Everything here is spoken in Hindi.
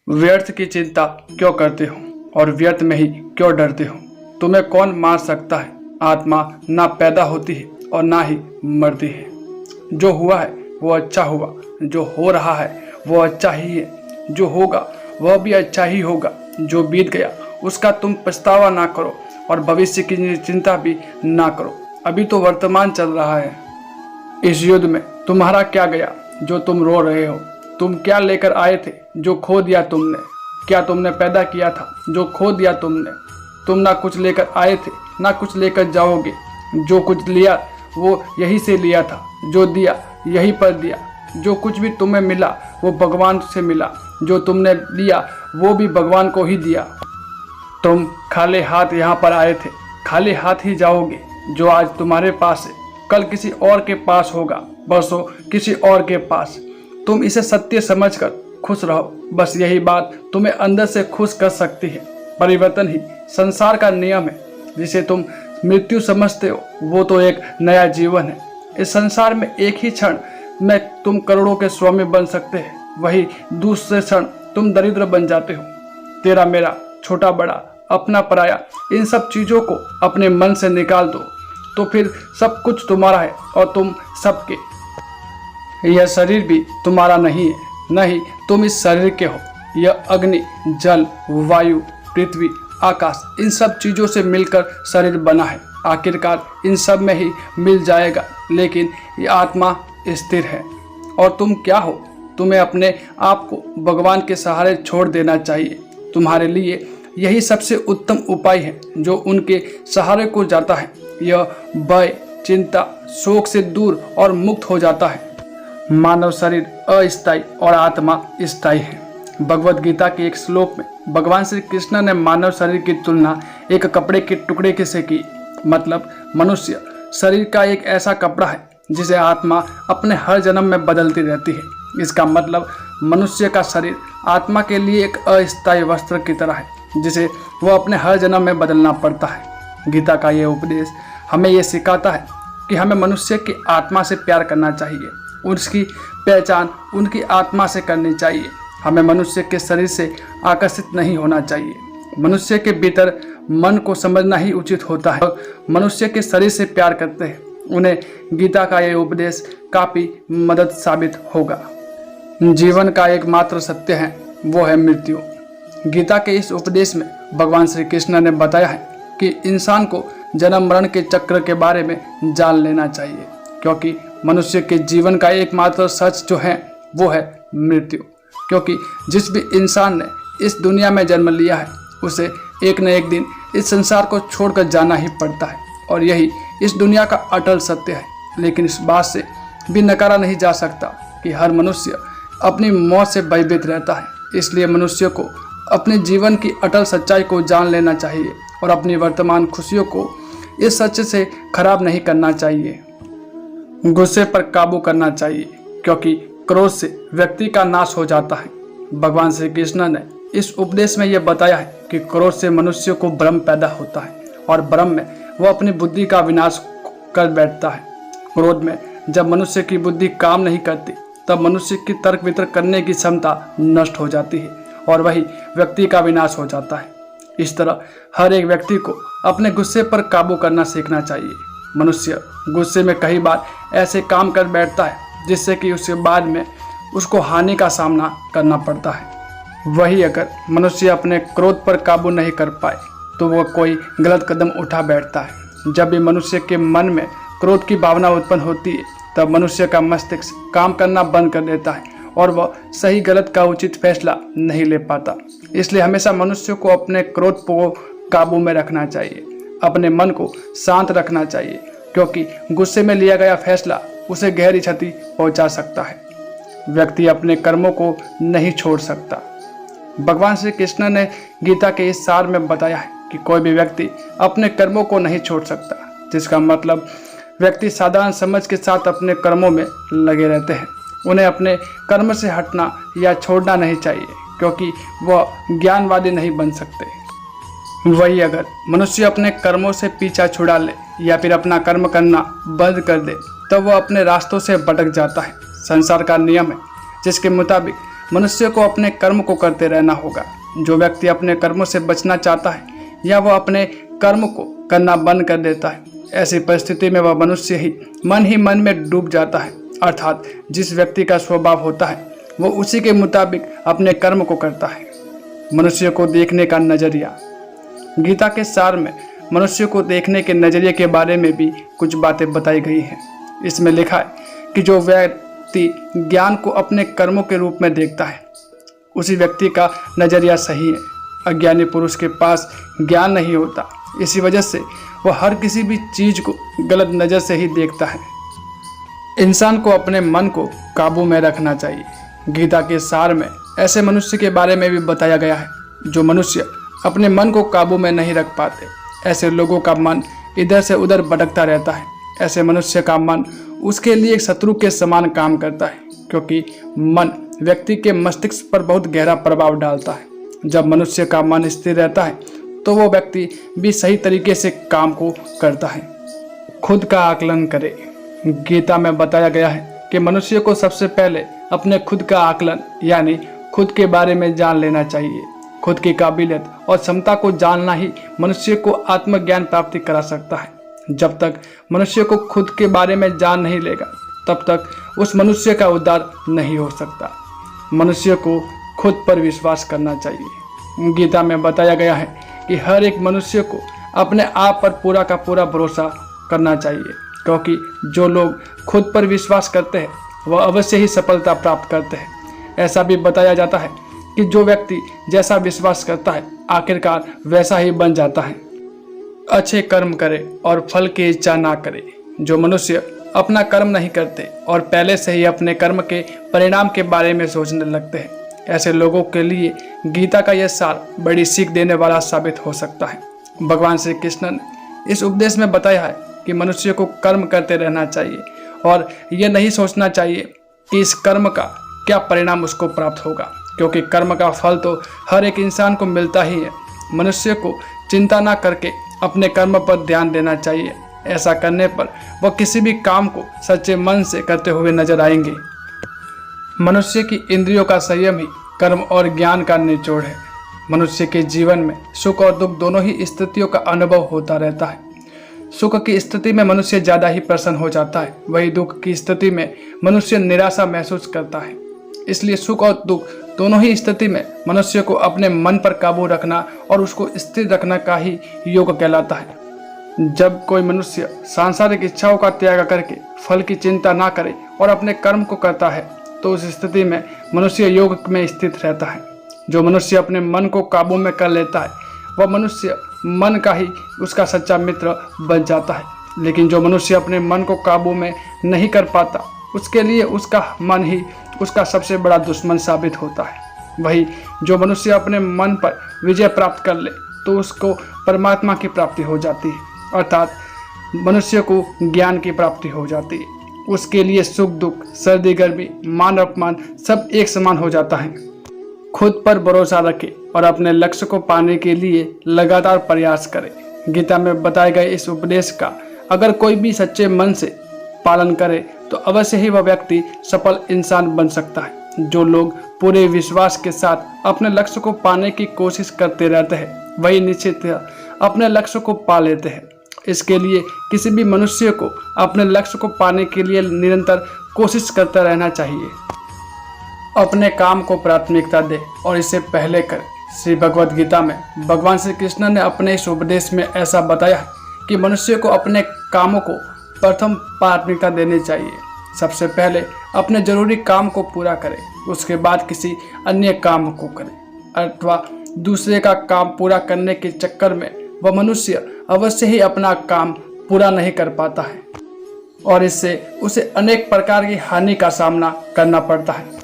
व्यर्थ की चिंता क्यों करते हो और व्यर्थ में ही क्यों डरते हो? तुम्हें कौन मार सकता है? आत्मा ना पैदा होती है और ना ही मरती है। जो हुआ है वो अच्छा हुआ, जो हो रहा है वो अच्छा ही है, जो होगा वह भी अच्छा ही होगा। जो बीत गया उसका तुम पछतावा ना करो और भविष्य की चिंता भी ना करो। अभी तो वर्तमान चल रहा है। इस युद्ध में तुम्हारा क्या गया जो तुम रो रहे हो? तुम क्या लेकर आए थे जो खो दिया तुमने? क्या तुमने पैदा किया था जो खो दिया तुमने? तुम ना कुछ लेकर आए थे ना कुछ लेकर जाओगे। जो कुछ लिया वो यही से लिया था, जो दिया यही पर दिया। जो कुछ भी तुम्हें मिला वो भगवान से मिला, जो तुमने लिया वो भी भगवान को ही दिया। तुम खाली हाथ यहाँ पर आए थे, खाली हाथ ही जाओगे। जो आज तुम्हारे पास है कल किसी और के पास होगा, परसों किसी और के पास। तुम इसे सत्य समझकर खुश रहो, बस यही बात तुम्हें अंदर से खुश कर सकती है। परिवर्तन ही संसार का नियम है। जिसे तुम मृत्यु समझते हो वो तो एक नया जीवन है। इस संसार में एक ही क्षण में तुम करोड़ों के स्वामी बन सकते हैं, वही दूसरे क्षण तुम दरिद्र बन जाते हो। तेरा मेरा, छोटा बड़ा, अपना पराया, इन सब चीज़ों को अपने मन से निकाल दो तो फिर सब कुछ तुम्हारा है और तुम सबके। यह शरीर भी तुम्हारा नहीं है, नहीं तुम इस शरीर के हो। यह अग्नि, जल, वायु, पृथ्वी, आकाश, इन सब चीज़ों से मिलकर शरीर बना है। आखिरकार इन सब में ही मिल जाएगा, लेकिन ये आत्मा स्थिर है। और तुम क्या हो? तुम्हें अपने आप को भगवान के सहारे छोड़ देना चाहिए। तुम्हारे लिए यही सबसे उत्तम उपाय है जो उनके सहारे को जाता है। यह भय, चिंता, शोक से दूर और मुक्त हो जाता है। मानव शरीर अस्थायी और आत्मा स्थायी है। भगवद गीता के एक श्लोक में भगवान श्री कृष्ण ने मानव शरीर की तुलना एक कपड़े के टुकड़े के से की। मतलब मनुष्य शरीर का एक ऐसा कपड़ा है जिसे आत्मा अपने हर जन्म में बदलती रहती है। इसका मतलब मनुष्य का शरीर आत्मा के लिए एक अस्थायी वस्त्र की तरह है जिसे वह अपने हर जन्म में बदलना पड़ता है। गीता का यह उपदेश हमें यह सिखाता है कि हमें मनुष्य की आत्मा से प्यार करना चाहिए, उसकी पहचान उनकी आत्मा से करनी चाहिए। हमें मनुष्य के शरीर से आकर्षित नहीं होना चाहिए। मनुष्य के भीतर मन को समझना ही उचित होता है। मनुष्य के शरीर से प्यार करते हैं, उन्हें गीता का यह उपदेश काफ़ी मदद साबित होगा। जीवन का एकमात्र सत्य है वो है मृत्यु। गीता के इस उपदेश में भगवान श्री कृष्ण ने बताया है कि इंसान को जन्म मरण के चक्र के बारे में जान लेना चाहिए, क्योंकि मनुष्य के जीवन का एकमात्र सच जो है वो है मृत्यु। क्योंकि जिस भी इंसान ने इस दुनिया में जन्म लिया है उसे एक न एक दिन इस संसार को छोड़कर जाना ही पड़ता है, और यही इस दुनिया का अटल सत्य है। लेकिन इस बात से भी नकारा नहीं जा सकता कि हर मनुष्य अपनी मौत से भयभीत रहता है। इसलिए मनुष्य को अपने जीवन की अटल सच्चाई को जान लेना चाहिए और अपनी वर्तमान खुशियों को इस सच से खराब नहीं करना चाहिए। गुस्से पर काबू करना चाहिए, क्योंकि क्रोध से व्यक्ति का नाश हो जाता है। भगवान श्री कृष्ण ने इस उपदेश में यह बताया है कि क्रोध से मनुष्य को भ्रम पैदा होता है और भ्रम में वह अपनी बुद्धि का विनाश कर बैठता है। क्रोध में जब मनुष्य की बुद्धि काम नहीं करती तब मनुष्य की तर्क वितर्क करने की क्षमता नष्ट हो जाती है और वही व्यक्ति का विनाश हो जाता है। इस तरह हर एक व्यक्ति को अपने गुस्से पर काबू करना सीखना चाहिए। मनुष्य गुस्से में कई बार ऐसे काम कर बैठता है जिससे कि उसके बाद में उसको हानि का सामना करना पड़ता है। वही अगर मनुष्य अपने क्रोध पर काबू नहीं कर पाए तो वह कोई गलत कदम उठा बैठता है। जब भी मनुष्य के मन में क्रोध की भावना उत्पन्न होती है तब मनुष्य का मस्तिष्क काम करना बंद कर देता है और वह सही गलत का उचित फैसला नहीं ले पाता। इसलिए हमेशा मनुष्य को अपने क्रोध को काबू में रखना चाहिए, अपने मन को शांत रखना चाहिए, क्योंकि गुस्से में लिया गया फैसला उसे गहरी क्षति पहुंचा सकता है। व्यक्ति अपने कर्मों को नहीं छोड़ सकता। भगवान श्री कृष्ण ने गीता के इस सार में बताया है कि कोई भी व्यक्ति अपने कर्मों को नहीं छोड़ सकता, जिसका मतलब व्यक्ति साधारण समझ के साथ अपने कर्मों में लगे रहते हैं। उन्हें अपने कर्म से हटना या छोड़ना नहीं चाहिए, क्योंकि वह ज्ञानवादी नहीं बन सकते। वही अगर मनुष्य अपने कर्मों से पीछा छुड़ा ले या फिर अपना कर्म करना बंद कर दे तब वह अपने रास्तों से भटक जाता है। संसार का नियम है जिसके मुताबिक मनुष्य को अपने कर्म को करते रहना होगा। जो व्यक्ति अपने कर्मों से बचना चाहता है या वह अपने कर्म को करना बंद कर देता है, ऐसी परिस्थिति में वह मनुष्य ही मन में डूब जाता है। अर्थात जिस व्यक्ति का स्वभाव होता है वो उसी के मुताबिक अपने कर्म को करता है। मनुष्य को देखने का नजरिया। गीता के सार में मनुष्य को देखने के नजरिए के बारे में भी कुछ बातें बताई गई हैं। इसमें लिखा है कि जो व्यक्ति ज्ञान को अपने कर्मों के रूप में देखता है उसी व्यक्ति का नजरिया सही है। अज्ञानी पुरुष के पास ज्ञान नहीं होता, इसी वजह से वह हर किसी भी चीज को गलत नज़र से ही देखता है। इंसान को अपने मन को काबू में रखना चाहिए। गीता के सार में ऐसे मनुष्य के बारे में भी बताया गया है जो मनुष्य अपने मन को काबू में नहीं रख पाते। ऐसे लोगों का मन इधर से उधर भटकता रहता है। ऐसे मनुष्य का मन उसके लिए एक शत्रु के समान काम करता है, क्योंकि मन व्यक्ति के मस्तिष्क पर बहुत गहरा प्रभाव डालता है। जब मनुष्य का मन स्थिर रहता है तो वो व्यक्ति भी सही तरीके से काम को करता है। खुद का आकलन करे। गीता में बताया गया है कि मनुष्य को सबसे पहले अपने खुद का आकलन यानी खुद के बारे में जान लेना चाहिए। खुद की काबिलियत और क्षमता को जानना ही मनुष्य को आत्मज्ञान प्राप्ति करा सकता है। जब तक मनुष्य को खुद के बारे में जान नहीं लेगा तब तक उस मनुष्य का उद्धार नहीं हो सकता। मनुष्य को खुद पर विश्वास करना चाहिए। गीता में बताया गया है कि हर एक मनुष्य को अपने आप पर पूरा का पूरा भरोसा करना चाहिए, क्योंकि जो लोग खुद पर विश्वास करते हैं वह अवश्य ही सफलता प्राप्त करते हैं। ऐसा भी बताया जाता है कि जो व्यक्ति जैसा विश्वास करता है आखिरकार वैसा ही बन जाता है। अच्छे कर्म करे और फल की इच्छा ना करे। जो मनुष्य अपना कर्म नहीं करते और पहले से ही अपने कर्म के परिणाम के बारे में सोचने लगते हैं, ऐसे लोगों के लिए गीता का यह सार बड़ी सीख देने वाला साबित हो सकता है। भगवान श्री कृष्ण ने इस उपदेश में बताया है कि मनुष्य को कर्म करते रहना चाहिए और यह नहीं सोचना चाहिए कि इस कर्म का क्या परिणाम उसको प्राप्त होगा, क्योंकि कर्म का फल तो हर एक इंसान को मिलता ही है। मनुष्य को चिंता ना करके अपने कर्म पर ध्यान देना चाहिए। ऐसा करने पर वह किसी भी काम को सच्चे मन से करते हुए नजर आएंगे। मनुष्य की इंद्रियों का संयम ही कर्म और ज्ञान का निचोड़ है। मनुष्य के जीवन में सुख और दुख दोनों ही स्थितियों का अनुभव होता रहता है। सुख की स्थिति में मनुष्य ज़्यादा ही प्रसन्न हो जाता है, वही दुख की स्थिति में मनुष्य निराशा महसूस करता है। इसलिए सुख और दुख दोनों ही स्थिति में मनुष्य को अपने मन पर काबू रखना और उसको स्थिर रखना का ही योग कहलाता है। जब कोई मनुष्य सांसारिक इच्छाओं का त्याग करके फल की चिंता ना करे और अपने कर्म को करता है तो उस स्थिति में मनुष्य योग में स्थित रहता है। जो मनुष्य अपने मन को काबू में कर लेता है वह मनुष्य मन का ही उसका सच्चा मित्र बन जाता है। लेकिन जो मनुष्य अपने मन को काबू में नहीं कर पाता उसके लिए उसका मन ही उसका सबसे बड़ा दुश्मन साबित होता है। वही जो मनुष्य अपने मन पर विजय प्राप्त कर ले तो उसको परमात्मा की प्राप्ति हो जाती है, अर्थात मनुष्य को ज्ञान की प्राप्ति हो जाती है। उसके लिए सुख दुख, सर्दी गर्मी, मान अपमान सब एक समान हो जाता है। खुद पर भरोसा रखे और अपने लक्ष्य को पाने के लिए लगातार प्रयास करे। गीता में बताए गए इस उपदेश का अगर कोई भी सच्चे मन से पालन करे तो अवश्य ही वह व्यक्ति सफल इंसान बन सकता है। जो लोग पूरे विश्वास के साथ अपने लक्ष्य को पाने की कोशिश करते रहते हैं वही निश्चित अपने लक्ष्य को पा लेते हैं। इसके लिए किसी भी मनुष्य को अपने लक्ष्य को पाने के लिए निरंतर कोशिश करता रहना चाहिए। अपने काम को प्राथमिकता दे और इसे पहले कर। श्री भगवद गीता में भगवान श्री कृष्ण ने अपने इस उपदेश में ऐसा बताया है कि मनुष्य को अपने कामों को प्रथम प्राथमिकता देनी चाहिए। सबसे पहले अपने जरूरी काम को पूरा करे, उसके बाद किसी अन्य काम को करे, अथवा दूसरे का काम पूरा करने के चक्कर में वह मनुष्य अवश्य ही अपना काम पूरा नहीं कर पाता है और इससे उसे अनेक प्रकार की हानि का सामना करना पड़ता है।